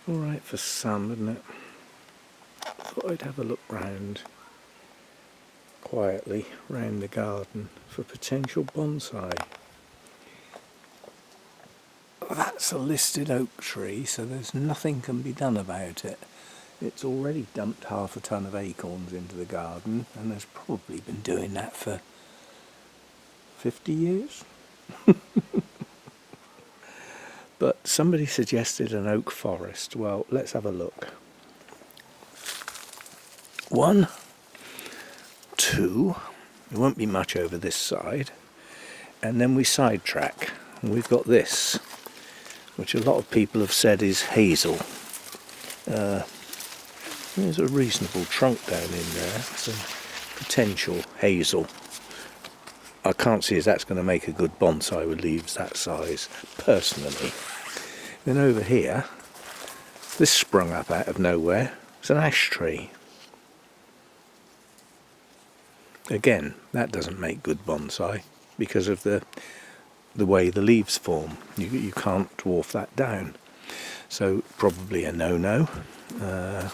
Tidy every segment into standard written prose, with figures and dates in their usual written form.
Alright for some, isn't it? Thought I'd have a look round quietly round the garden for potential bonsai. That's a listed oak tree, so there's nothing can be done about it. It's already dumped half a ton of acorns into the garden, and has probably been doing that for 50 years. But somebody suggested an oak forest. Well, let's have a look. 1, 2, there won't be much over this side, and then we sidetrack, and we've got this, which a lot of people have said is hazel. There's a reasonable trunk down in there, some potential hazel. I can't see as that's going to make a good bonsai with leaves that size, personally. Then over here, this sprung up out of nowhere. It's an ash tree. Again, that doesn't make good bonsai because of the way the leaves form. You can't dwarf that down. So probably a no-no.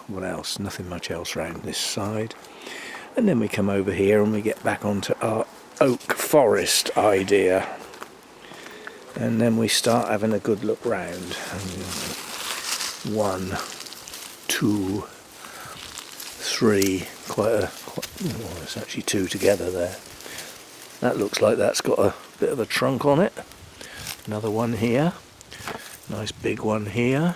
What else? Nothing much else around this side. And then we come over here and we get back onto our oak forest idea. And then we start having a good look round. 1, 2, 3, it's actually 2 together there. That looks like that's got a bit of a trunk on it. Another one here, nice big one here.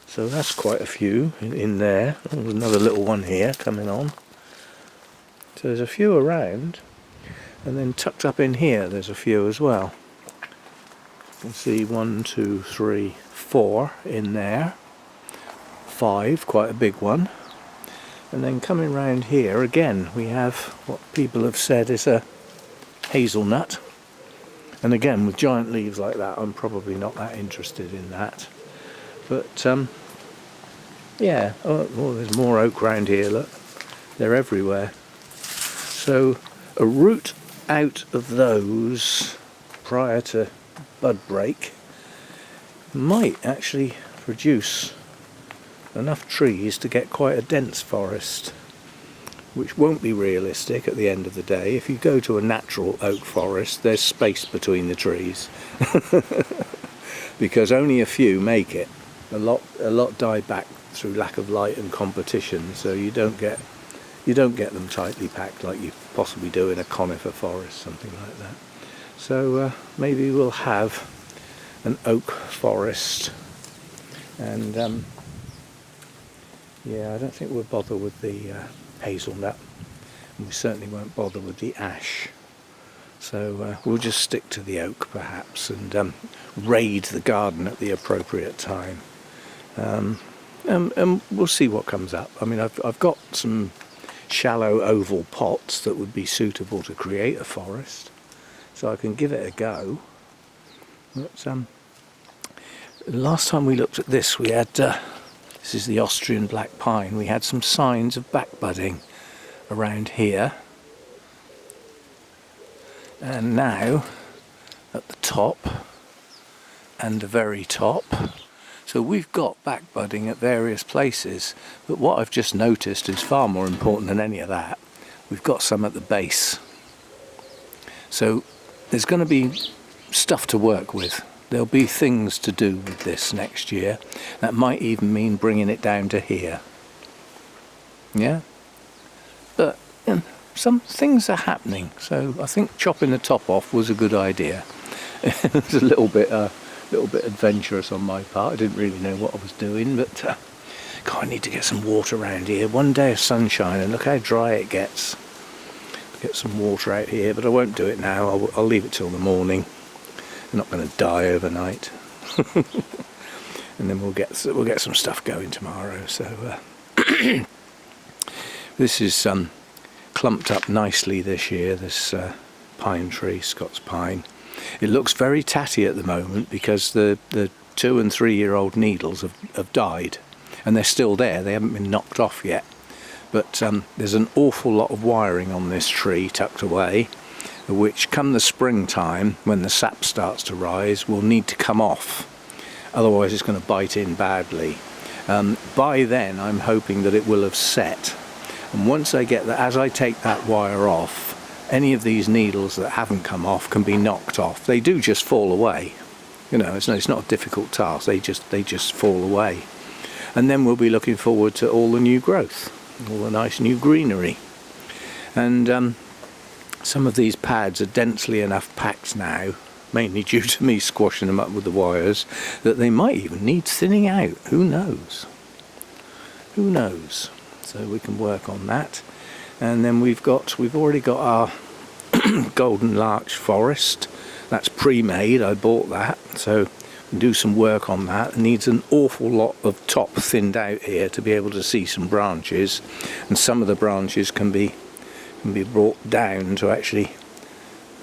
So that's quite a few in there. There's another little one here coming on. So there's a few around, and then tucked up in here there's a few as well. You can see 1, 2, 3, 4 in there. 5, quite a big one. And then coming round here again we have what people have said is a hazelnut. And again, with giant leaves like that, I'm probably not that interested in that. But yeah, oh, there's more oak round here, look. They're everywhere. So a root out of those prior to bud break might actually produce enough trees to get quite a dense forest, which won't be realistic at the end of the day. If you go to a natural oak forest, there's space between the trees because only a few make it. A lot die back through lack of light and competition, so you don't get them tightly packed like you possibly do in a conifer forest, something like that. So maybe we'll have an oak forest, and yeah, I don't think we'll bother with the hazelnut, and we certainly won't bother with the ash. So we'll just stick to the oak perhaps, and raid the garden at the appropriate time. And we'll see what comes up. I mean, I've got some shallow oval pots that would be suitable to create a forest, so I can give it a go. But last time we looked at this, we had this is the Austrian black pine. We had some signs of backbudding around here, and now at the top and the very top. So we've got backbudding at various places, but what I've just noticed is far more important than any of that. We've got some at the base. So there's going to be stuff to work with. There'll be things to do with this next year. That might even mean bringing it down to here. Yeah? But some things are happening, so I think chopping the top off was a good idea. It was a little bit adventurous on my part. I didn't really know what I was doing, but God, I need to get some water around here. One day of sunshine and look how dry it gets. Get some water out here, but I won't do it now. I'll leave it till the morning. I'm not going to die overnight. And then we'll get some stuff going tomorrow. So this is clumped up nicely this year, this pine tree, Scots pine. It looks very tatty at the moment because the 2- and 3-year-old needles have died, and they're still there. They haven't been knocked off yet. But there's an awful lot of wiring on this tree tucked away, which come the springtime, when the sap starts to rise, will need to come off. otherwise it's going to bite in badly. By then I'm hoping that it will have set, and once I get that, as I take that wire off, any of these needles that haven't come off can be knocked off. They do just fall away, you know, it's not a difficult task, they just fall away. And then we'll be looking forward to all the new growth, all the nice new greenery. And some of these pads are densely enough packed now, mainly due to me squashing them up with the wires, that they might even need thinning out. Who knows? Who knows? So we can work on that. And then we've already got our golden larch forest. That's pre-made, I bought that, so we'll do some work on that. It needs an awful lot of top thinned out here to be able to see some branches, and some of the branches can be brought down to actually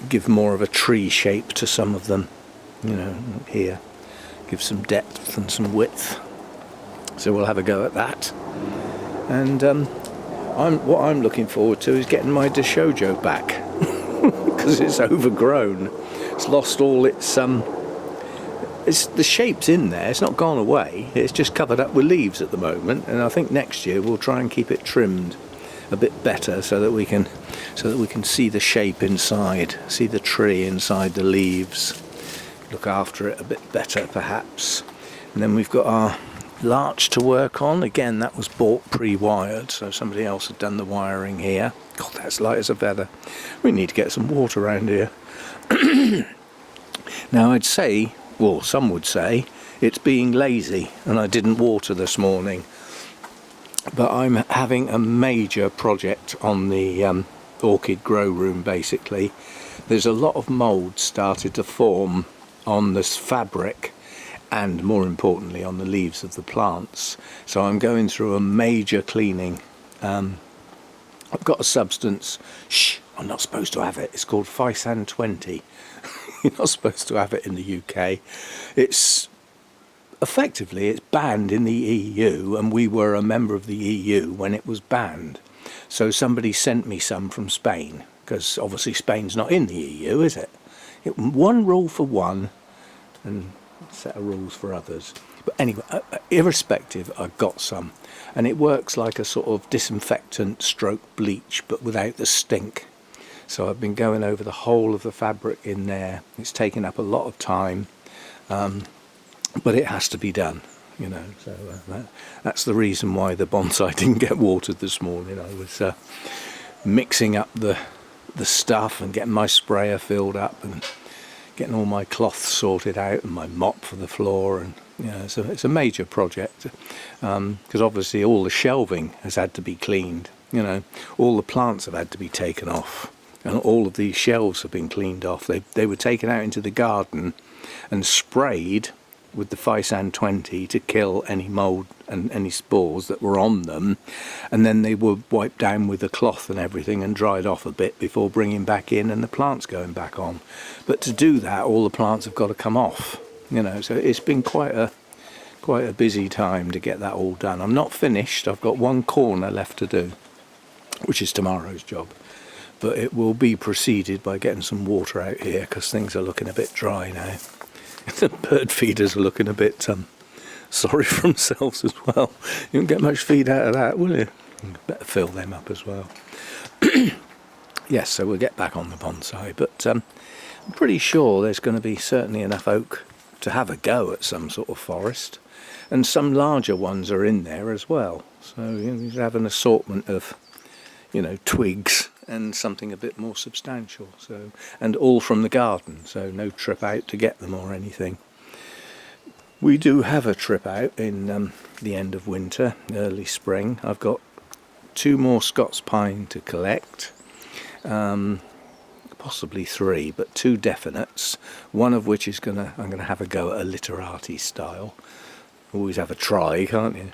give more of a tree shape to some of them, you know, here, give some depth and some width. So we'll have a go at that. And what I'm looking forward to is getting my Deshojo back, because it's overgrown. It's lost all its the shape's in there. It's not gone away. It's just covered up with leaves at the moment. And I think next year we'll try and keep it trimmed a bit better so that we can see the shape inside, see the tree inside the leaves, look after it a bit better perhaps. And then we've got our larch to work on. Again, that was bought pre-wired, so somebody else had done the wiring here. God, that's light as a feather. We need to get some water around here. Now I'd say, well, some would say it's being lazy and I didn't water this morning, but I'm having a major project on the orchid grow room. Basically, there's a lot of mould started to form on this fabric, and more importantly on the leaves of the plants. So I'm going through a major cleaning. I've got a substance, I'm not supposed to have it, it's called Physan 20. You're not supposed to have it in the UK. It's banned in the EU, and we were a member of the EU when it was banned. So somebody sent me some from Spain, because obviously Spain's not in the EU, is it? One rule for one and a set of rules for others. But anyway, irrespective, I've got some, and it works like a sort of disinfectant stroke bleach, but without the stink. So I've been going over the whole of the fabric in there. It's taken up a lot of time, but it has to be done, you know. So that's the reason why the bonsai didn't get watered this morning. I was mixing up the stuff and getting my sprayer filled up and getting all my cloths sorted out and my mop for the floor, and you know, so it's a major project, because obviously all the shelving has had to be cleaned, you know, all the plants have had to be taken off, and all of these shelves have been cleaned off. They were taken out into the garden and sprayed with the Physan 20 to kill any mould and any spores that were on them, and then they were wiped down with a cloth and everything and dried off a bit before bringing back in and the plants going back on. But to do that, all the plants have got to come off, you know, so it's been quite a busy time to get that all done. I'm not finished. I've got one corner left to do, which is tomorrow's job, but it will be preceded by getting some water out here, because things are looking a bit dry now. The bird feeders are looking a bit sorry for themselves as well. You won't get much feed out of that, will you? Better fill them up as well. Yes, so we'll get back on the bonsai, but I'm pretty sure there's going to be certainly enough oak to have a go at some sort of forest, and some larger ones are in there as well. So you have an assortment of, you know, twigs and something a bit more substantial, so, and all from the garden, so no trip out to get them or anything. We do have a trip out in the end of winter, early spring. I've got 2 more Scots pine to collect, possibly 3, but 2 definites, one of which is I'm gonna have a go at a literati style. Always have a try, can't you?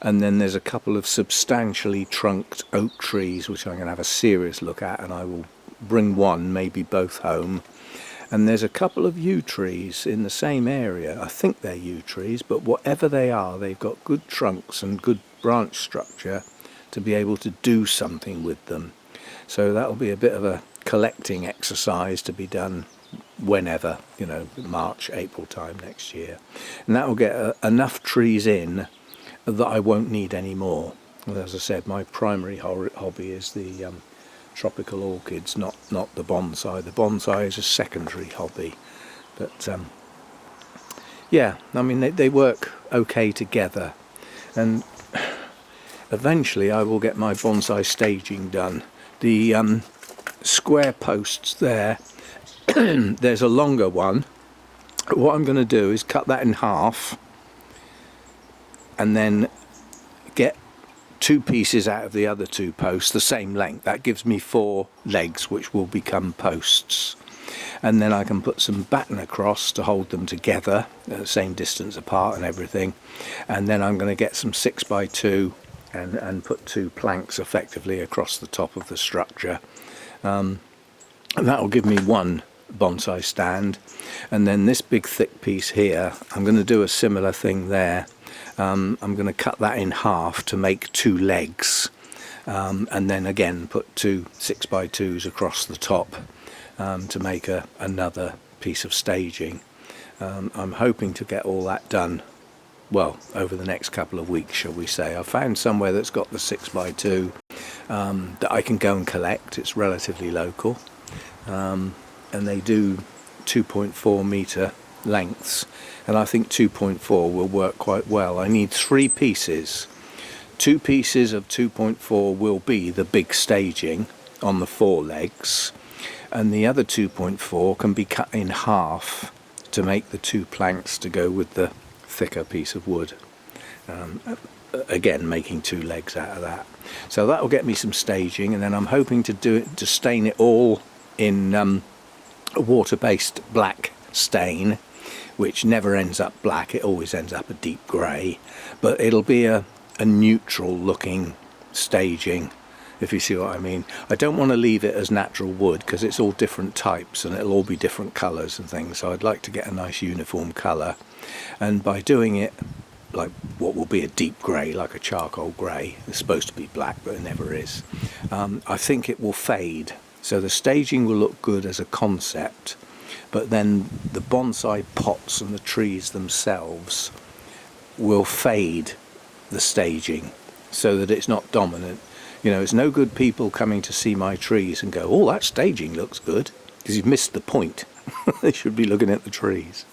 And then there's a couple of substantially trunked oak trees which I'm going to have a serious look at, and I will bring one, maybe both, home. And there's a couple of yew trees in the same area. I think they're yew trees, but whatever they are, they've got good trunks and good branch structure to be able to do something with them. So that'll be a bit of a collecting exercise to be done whenever, you know, March, April time next year. And that will get enough trees in that I won't need any more. And as I said, my primary hobby is the tropical orchids, not the bonsai. The bonsai is a secondary hobby. But yeah, I mean, they work okay together. And eventually I will get my bonsai staging done. The square posts there, there's a longer one. What I'm going to do is cut that in half and then get 2 pieces out of the other 2 posts the same length. That gives me 4 legs which will become posts, and then I can put some batten across to hold them together at the same distance apart and everything. And then I'm going to get some 6x2 and put 2 planks effectively across the top of the structure, and that will give me 1 bonsai stand. And then this big thick piece here, I'm going to do a similar thing there. I'm going to cut that in half to make 2 legs, and then again put 2 6x2s across the top to make another piece of staging. I'm hoping to get all that done, well, over the next couple of weeks, shall we say. I found somewhere that's got the 6x2 that I can go and collect. It's relatively local, and they do 2.4 metre lengths, and I think 2.4 will work quite well. I need 3 pieces. 2 pieces of 2.4 will be the big staging on the 4 legs, and the other 2.4 can be cut in half to make the 2 planks to go with the thicker piece of wood. Again, making 2 legs out of that. So that will get me some staging, and then I'm hoping to stain it all in a water-based black stain, which never ends up black, it always ends up a deep grey, but it'll be a neutral looking staging, if you see what I mean. I don't want to leave it as natural wood because it's all different types and it'll all be different colours and things, so I'd like to get a nice uniform colour. And by doing it like what will be a deep grey, like a charcoal grey, it's supposed to be black but it never is, I think it will fade. So the staging will look good as a concept, but then the bonsai pots and the trees themselves will fade the staging so that it's not dominant. You know, it's no good people coming to see my trees and go, oh, that staging looks good, because you've missed the point. They should be looking at the trees.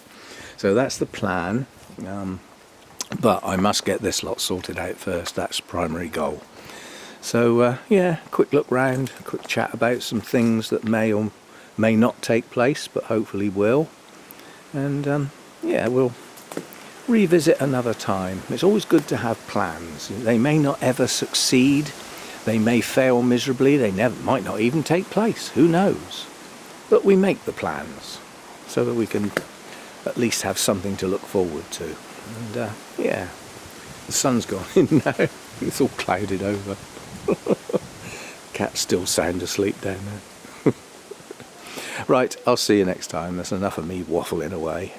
So that's the plan, but I must get this lot sorted out first. That's primary goal. So yeah, quick look round, quick chat about some things that may or may not take place, but hopefully will. And yeah, we'll revisit another time. It's always good to have plans. They may not ever succeed, they may fail miserably, they might not even take place, who knows. But we make the plans so that we can at least have something to look forward to. And yeah, the sun's gone in now, it's all clouded over. Cat's still sound asleep down there. Right, I'll see you next time. That's enough of me waffling away.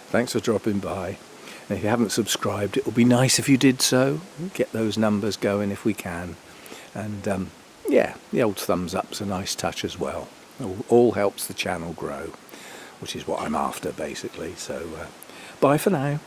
Thanks for dropping by. And if you haven't subscribed, it would be nice if you did so. Get those numbers going if we can. And yeah, the old thumbs up's a nice touch as well. All helps the channel grow, which is what I'm after basically. So bye for now.